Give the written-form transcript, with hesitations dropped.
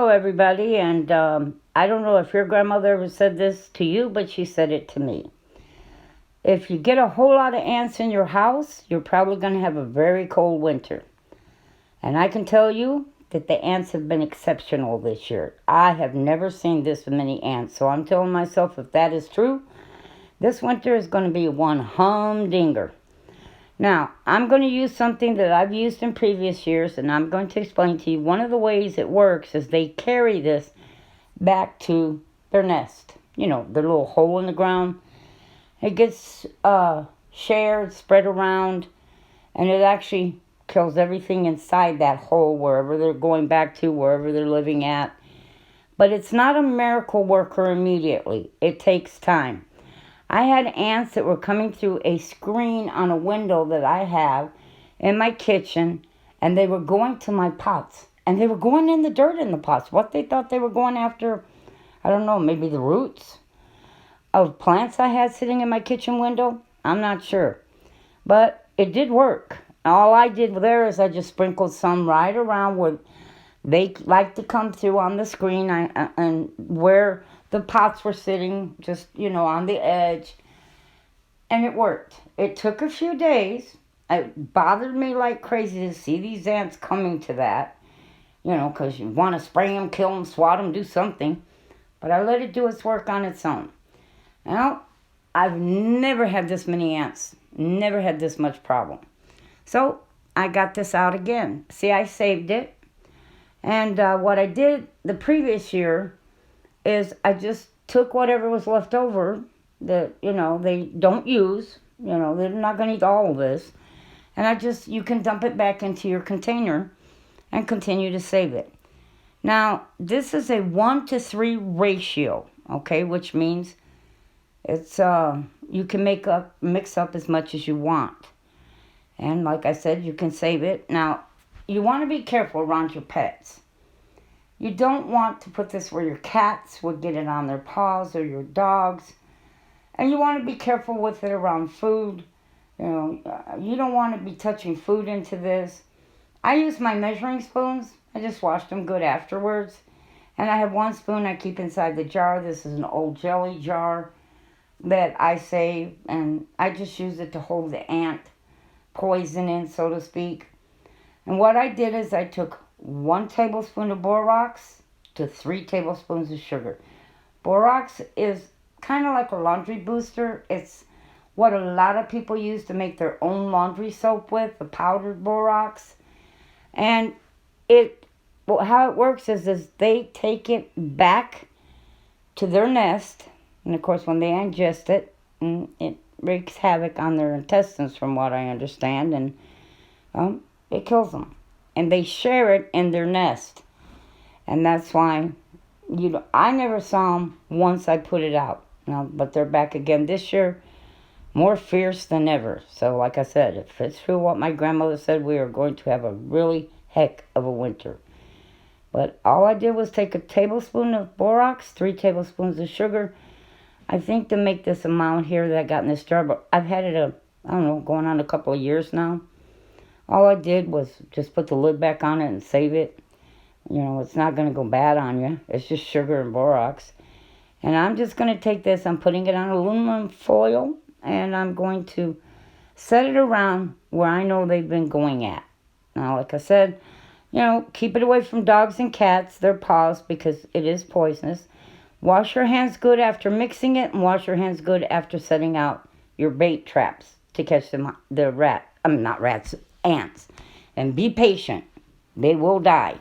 Hello, everybody. And I don't know if your grandmother ever said this to you, but she said it to me. If you get a whole lot of ants in your house, you're probably going to have a very cold winter. And I can tell you that the ants have been exceptional this year. I have never seen this many ants. So I'm telling myself, if that is true, this winter is going to be one humdinger. Now, I'm going to use something that I've used in previous years, and I'm going to explain to you. One of the ways it works is they carry this back to their nest. You know, their little hole in the ground. It gets shared, spread around, and it actually kills everything inside that hole, wherever they're going back to, wherever they're living at. But it's not a miracle worker immediately. It takes time. I had ants that were coming through a screen on a window that I have in my kitchen, and they were going to my pots. And they were going in the dirt in the pots. What they thought they were going after, I don't know, maybe the roots of plants I had sitting in my kitchen window? I'm not sure. But it did work. All I did there is I just sprinkled some right around where they like to come through on the screen and where the pots were sitting, just, on the edge. And it worked. It took a few days. It bothered me like crazy to see these ants coming to that, because you want to spray them, kill them, swat them, do something. But I let it do its work on its own. Well, I've never had this many ants. Never had this much problem. So I got this out again. See, I saved it. And what I did the previous year is I just took whatever was left over that, they don't use. They're not going to eat all of this. And you can dump it back into your container and continue to save it. Now, this is a 1-to-3 ratio, okay, which means it's you can mix up as much as you want. And like I said, you can save it. Now, you want to be careful around your pets. You don't want to put this where your cats would get it on their paws or your dogs. And you want to be careful with it around food. You don't want to be touching food into this. I use my measuring spoons. I just washed them good afterwards. And I have one spoon I keep inside the jar. This is an old jelly jar that I save. And I just use it to hold the ant poison in, so to speak. And what I did is I took 1 tablespoon of borax to 3 tablespoons of sugar. Borax is kind of like a laundry booster. It's what a lot of people use to make their own laundry soap with, the powdered borax. And how it works is they take it back to their nest. And of course, when they ingest it, it wreaks havoc on their intestines, from what I understand. And it kills them. And they share it in their nest. And that's why, I never saw them once I put it out. Now, but they're back again this year, more fierce than ever. So, like I said, if it's true what my grandmother said, we are going to have a really heck of a winter. But all I did was take a tablespoon of borax, 3 tablespoons of sugar. I think to make this amount here that I got in this jar, but I've had it, going on a couple of years now. All I did was just put the lid back on it and save it. It's not going to go bad on you. It's just sugar and borax. And I'm just going to take this. I'm putting it on aluminum foil. And I'm going to set it around where I know they've been going at. Now, like I said, keep it away from dogs and cats, their paws, because it is poisonous. Wash your hands good after mixing it. And wash your hands good after setting out your bait traps to catch ants. And be patient. They will die.